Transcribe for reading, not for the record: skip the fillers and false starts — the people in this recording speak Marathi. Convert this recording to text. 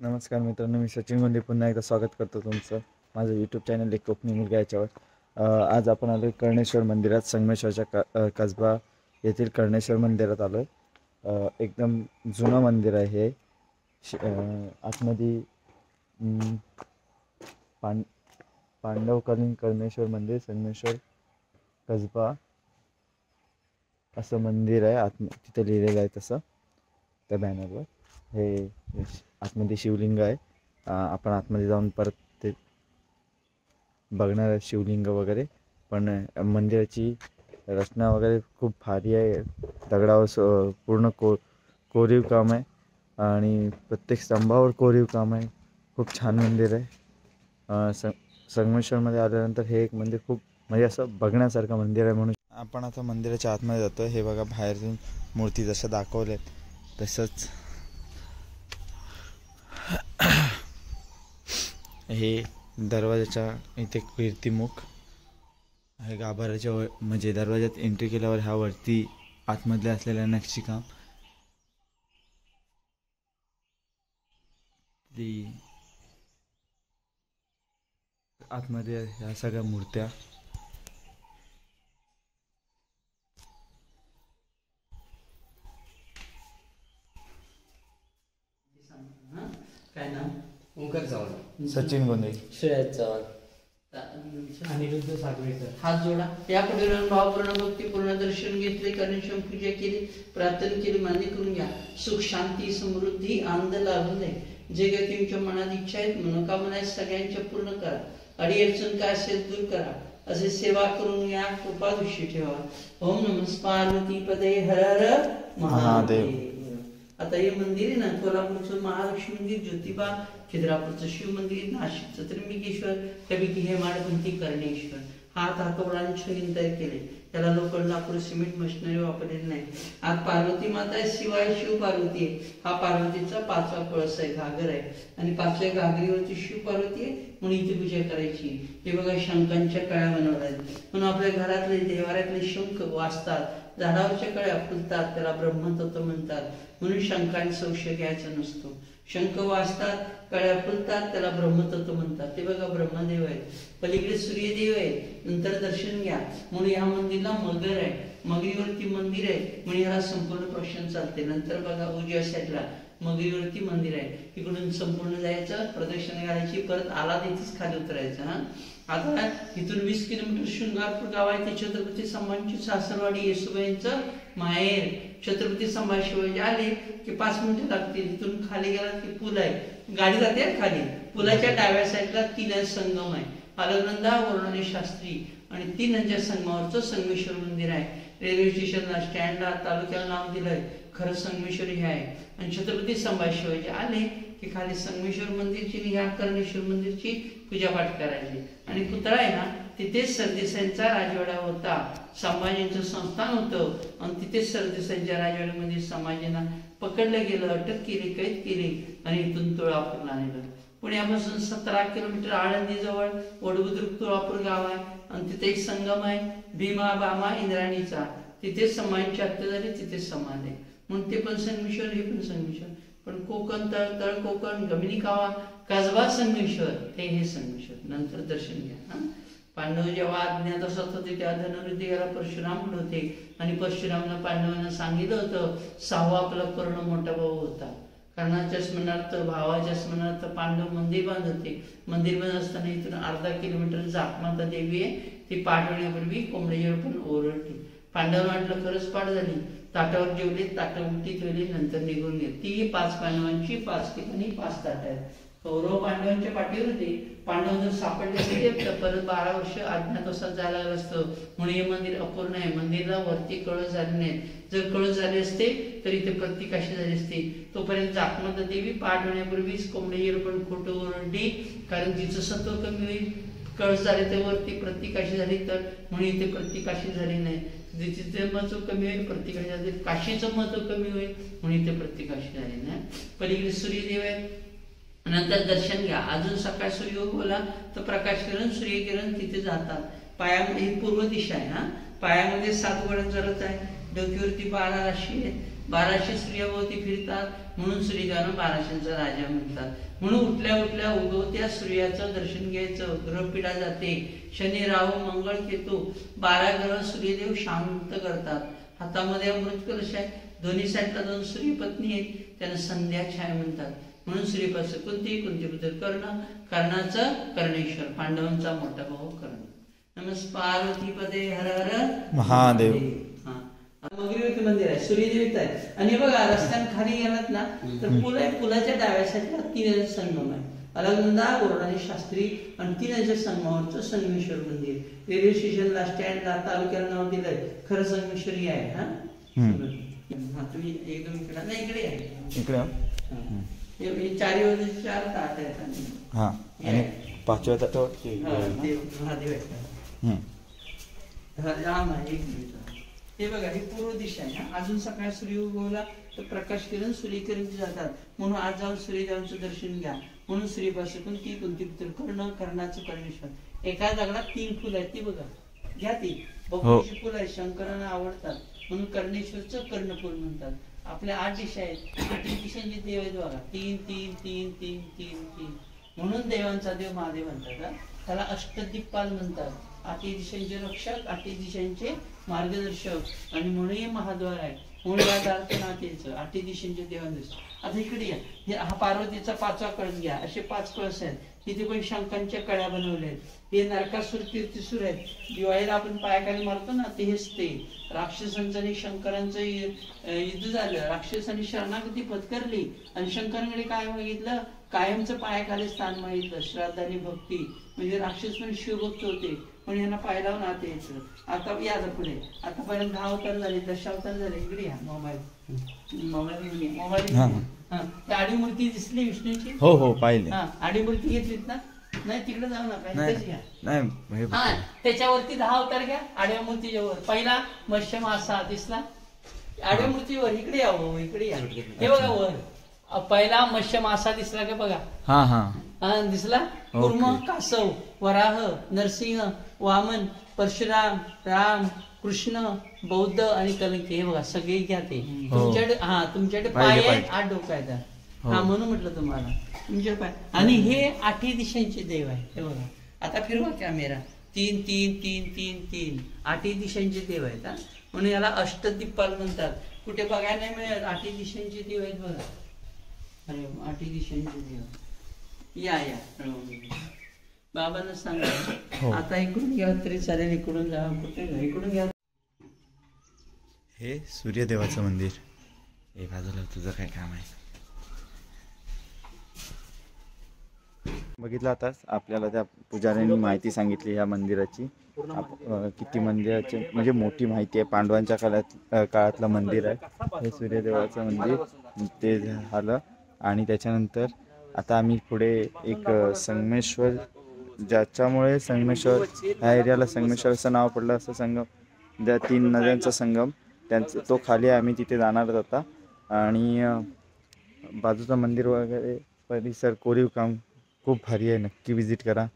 नमस्कार मित्रांनो, मी सचिन गोंडे पुन्हा एकदा स्वागत करतो तुमचं माझं यूट्यूब चॅनल एक कोकणी मुलगा याच्यावर। आज आपण आलो कर्णेश्वर मंदिरात, संगमेश्वरच्या कसबा येथील कर्णेश्वर मंदिरात आलो। एकदम जुनं मंदिर आहे हे। आतमध्ये पांडवकालीन कर्णेश्वर मंदिर संगमेश्वर कसबा असं मंदिर आहे। तिथे लिहिलेलं आहे तसं त्या बॅनरवर। हे आतमध्ये शिवलिंग आहे। आपण आतमध्ये जाऊन परत ते बघणार आहे शिवलिंग वगैरे। पण मंदिराची रचना वगैरे खूप भारी आहे। दगडावर पूर्ण कोरीव काम आहे आणि प्रत्येक स्तंभावर कोरीव काम आहे। खूप छान मंदिर आहे। संगमेश्वरमध्ये आल्यानंतर हे एक मंदिर खूप म्हणजे असं बघण्यासारखं मंदिर आहे। म्हणून आपण आता मंदिराच्या आतमध्ये जातो। हे बघा, बाहेरून मूर्ती जशा दाखवल्यात तसंच हे दरवाजाच्या इथे कीर्तिमुख आहे। गाभाऱ्याच्या म्हणजे दरवाजात एंट्री केल्यावर ह्या वरती आतमधले असलेल्या नक्षीकाम आतमध्ये ह्या सगळ्या मूर्त्या काय नाव? ओंकार चव्हाण, सचिन गोंडे, श्रेयस चव्हाण, अनिरुद्ध सागवेकर। हात जोडा। या पुढील भावपूर्ण भक्तीपूर्ण दर्शन घेतले, कर्णेश्वर पूजा केली, प्रार्थना केली, मान्य करून घ्या। सुख शांती समृद्धी आनंद लाभून दे। जे काही तुमच्या मनात इच्छा आहेत, मनोकामना आहेत, सगळ्यांच्या पूर्ण करा। अडीअडचण काय असेल दूर करा। असे सेवा करून या, कृपा दृष्टी ठेवा। ओम नमः पार्वती पदे हर हर महादेव। आता हे मंदिर आहे ना, कोल्हापूरचं महालक्ष्मी मंदिर, ज्योतिबा, खिद्रापूरचं शिव मंदिर, नाशिकचं त्र्यंबकेश्वर, कबिकी हेमाडपंथी कर्णेश्वर। हात हातोडाने छळीन तयार केले। त्याला लोकल लाकूड सिमेंट मशिनरी वापरलेली नाही। आज पार्वती माता आहे, शिवाय शिव पार्वती आहे। हा पार्वतीचा 5वा कळस आहे, घागर आहे आणि 5व्या घागरीवरती शिव पार्वती आहे म्हणून इथे पूजा करायची। हे बघा, शंखांच्या कळ्या बनवल्या आहेत म्हणून आपल्या घरातले देवाऱ्यातले शंख वाजतात, झाडावरच्या कळ्या फुलतात, त्याला ब्रह्मतत्व म्हणतात। म्हणून शंखांचा संशय घ्यायचा नसतो। शंख वाजतात, कळ्या फुलतात, त्याला ब्रह्मतत्व म्हणतात। ते बघा, ब्रह्मदेव आहेत, पलीकडे सूर्यदेव आहेत, नंतर दर्शन घ्या। म्हणून या मंदिरला मगर आहे, मगरीवरती मंदिर आहे म्हणजे ह्याला संपूर्ण प्रश्न चालते। नंतर बघा, उजव्या साईडला मगरीवरती मंदिर आहे, इकडून संपूर्ण जायचं, प्रदक्षिणा घालायची, परत आला तिथेच खाली उतरायचं। आता इथून 20 किलोमीटर शृंगारपूर गाव आहे, ते छत्रपती संभाजींची सासरवाडी, येसुबाईंचं माहेर। छत्रपती संभाजी शिवाजी आले की 5 मिनिटं लागतील। इथून खाली गेला की पूल आहे, गाडी जाते खाली। पुलाच्या डाव्या साईडला 3 संगम आहे, अलगनंदा, वरुणाने शास्त्री आणि 3 नद्यांच्या संगमावरचं संगमेश्वर मंदिर आहे। रेल्वे स्टेशनला, स्टँडला, तालुक्याला नाव दिलंय, खरं संगमेश्वर हे आहे। आणि छत्रपती संभाजी शिवाजी आले की खाली संगमेश्वर मंदिरची आणि ह्या कर्णेश्वर मंदिरची पूजापाठ करायची। आणि पुतळा आहे ना, तिथेच सरदेसाईंचा राजवाडा होता, संभाजींचं संस्थान होतं आणि तिथेच सरदेसाईंच्या राजवाड्यामध्ये संभाजींना पकडलं गेलं, अटक केली, कैद केली आणि इथून तुळापूरला नेलं। पुण्यापासून 17 किलोमीटर आळंदी जवळ वडबुद्रुक तुळापूर गाव आहे आणि तिथे एक संगम आहे, भीमा बामा इंद्राणीचा। तिथेच संभाजींची हत्या झाली, तिथेच समाधी आहे म्हणून ते पण संगमेश्वर, हे पण संगमेश्वर। पण कोकण, तळ कोकण, गमिनी कावा, कसबा संगमेश्वर, हे संगमेश्वर। नंतर दर्शन घ्या। पांडव जेव्हा अज्ञात असत होते तेव्हा धनुर्विद्या याला परशुराम होते आणि परशुरामला पांडवांना सांगितलं होतं 6वा आपला कर्ण मोठा भाऊ होता। कर्णाच्या स्मरणार्थ, भावाच्या स्मरणार्थ पांडव मंदिर बांधत होते। मंदिर बांधत असताना इथून अर्धा किलोमीटर जाकमाता देवी आहे, ती पाठवण्यापूर्वी कोंबडीवर पण ओरडली। पांडवांना वाटलं खरंच पाठ झाली, ताटावर जेवले, ताटं उलटी ठेवली, नंतर निघून गेले। ती 5 पांडवांची 5 ठिकाणी 5 ताटं आहेत। कौरव पांडवांच्या पाठीवर होते, पांडव जर सापडले असते तर परत 12 वर्ष अज्ञातवासात जायला लागलं असतं म्हणून हे मंदिर अपूर्ण आहे। मंदिराला वरती कळस झाले नाहीत, जर कळस झाले असते तर इथे प्रतिकाशी झाली असते। तोपर्यंत जाकमाता देवी पाठ होण्यापूर्वीच कोंबडीवर पण खोटं ओरडली, कारण तिचं सत्व कमी होईल। कळस झाले तर वरती प्रतिकाशी झाली तर, म्हणून इथे प्रतिकाशी झाली नाही। तिचे महत्व कमी होईल, प्रतिकाशी झाले, काशीचं महत्व कमी होईल म्हणून इथे प्रतिकाशी झाली नाही। पलीकडे सूर्यदेव आहे, नंतर दर्शन घ्या। अजून सकाळ सूर्य उगवला तर प्रकाश किरण, सूर्यकिरण तिथे जातात। पायामध्ये ही पूर्व दिशा आहे। पायामध्ये 7 गडांचा रथ आहे, डोक्यावरती 12 राशी आहेत 1200 सूर्याभोवती फिरतात म्हणून सूर्यदेवांना 1200चा राजा म्हणतात. म्हणून उठल्या उठल्या उगवत्या सूर्याचं दर्शन घ्यायचं. ग्रहपीडा जाते. शनी, राहू, मंगळ, केतू 12 ग्रह सूर्यदेव शांत करतात. हातामध्ये अमृत कलश आहे. दोन्ही साईडला 2 सूर्यपत्नी आहेत, त्यांना संध्या छाया म्हणतात. म्हणून सूर्यपासून कुंतीबद्दल कर्णाचं कर्णेश्वर, पांडवांचा मोठा भाऊ कर्ण. नमस्कार पार्वतीपदे हर हर महादेव. मगरीवरती मंदिर आहे, सूर्यदेवता आहे. आणि बघा रस्त्याने खाली गेलात ना तर पूल आहे. पुलाच्या डाव्या साईडला 3 संगम आहे. अलगनंदा, बोर्ड आणि शास्त्री आणि 3 संगमावरचं संगमेश्वर मंदिर. रेल्वे स्टेशनला, स्टँडला, तालुक्याला नाव दिलंय. खरं संगमेश्वरी आहे. हा तुम्ही एकदम इकडे नाही, इकडे आहे. इकडे 4 ताट आहेत. हा आणि 5व्या ताटावर महादेव आहे. राम आहे. हे बघा, ही पूर्व दिशा आहे. अजून सकाळी सूर्य उगवला तर प्रकाश किरण सूर्यकिरण जातात. म्हणून आज जाऊन सूर्यदेवांचं दर्शन घ्या. म्हणून सूर्यपासून कुंतीपुत्र कर्णाचं कर्णेश्वर. एका दगडात 3 फुलं आहेत, ती बघा, घ्या ती. बहुतेक फुलं आहेत, शंकरांना आवडतात म्हणून कर्णेश्वरचं कर्णपूर म्हणतात. आपल्या 8 दिशा आहेत. 3 दिशांचे देव आहेत बघा. 3 3 3 3 3 3 म्हणून देवांचा देव महादेव म्हणतात. त्याला अष्टदिक्पाल म्हणतात. 8 दिशांचे रक्षक, 8 दिशांचे मार्गदर्शक आणि म्हणून महाद्वार आहे. म्हणून या दारनाथेचं 8 दिशांचे देवांदर्श. आता इकडे या. हा पार्वतीचा 5वा कळस घ्या. असे 5 कळस आहेत. तिथे पण शंखांच्या कळ्या बनवल्या आहेत. हे नरकासूर, कीर्तिसूर आहेत. दिवाळीला आपण पायाखाली मारतो ना, तेच ते. राक्षसांचं आणि शंकरांचं युद्ध झालं. राक्षसांनी शरणागती पत्करली आणि शंकरांकडे काय मागितलं? कायमचं पायाखाली स्थान मागितलं. श्राद्ध आणि भक्ती. म्हणजे राक्षस पण शिवभक्त होते, पण यांना पाय लावून आत यायचं. आता या पुढे. आतापर्यंत 10 अवतार झाले, 10 अवतार झाले. इकडे या. मोबाईल आडीमूर्ती दिसली विष्णूची? हो पाहिली. आडीमूर्ती घेतलीत ना? नाही, तिकडे जाऊ नका, घ्या. नाही, त्याच्यावरती 10 अवतार घ्या. आडव्या मूर्तीच्या वर पहिला मत्स्य मासा दिसला. आडव्या मूर्तीवर इकडे या. इकडे या. हे बघा, वर पहिला मत्स्य मासा दिसला का बघा. हा दिसला. कुर्म, कासव, वराह, नरसिंह, वामन, परशुराम, राम, कृष्ण, बौद्ध आणि कलंकी. हे बघा, सगळे घ्या ते. तुमच्याकडे पाय आहेत, 8 डोकं आहेत. म्हणून म्हटलं तुम्हाला तुमच्या पाय. आणि हे 8 दिशांचे देव आहे. हे बघा, आता फिरवा कॅमेरा. 3 3 3 3 3 8 दिशांचे देव आहेत. म्हणून याला अष्टदिक्पाल म्हणतात. कुठे बघायला नाही मिळत. 8 दिशांचे देव आहेत बघा. अरे 8 दिशांचे देव. या बाबांना सांगा. आता इकडून घ्या तरी चालेल, इकडून जा, कुठे इकडून घ्या. हे सूर्यदेवाचं मंदिर. हे बाजूला तुझं काय काम आहे? बघितलं आताच आपल्याला त्या पुजाऱ्यांनी माहिती सांगितली या मंदिराची. किती मंदिराचे म्हणजे मोठी माहिती आहे. पांडवांच्या काळातलं मंदिर आहे हे सूर्यदेवाचं मंदिर. ते झालं आणि त्याच्यानंतर आता आम्ही पुढे एक संगमेश्वर, ज्याच्यामुळे संगमेश्वर ह्या एरियाला संगमेश्वर असं नाव पडलं. असं संगम, त्या 3 नद्यांचा संगम त्यांचं, तो खाली आम्ही तिथे जाणारच आता. आणि बाजूचं मंदिर वगैरे परिसर, कोरीव काम खूप भारी आहे. नक्की विजिट करा.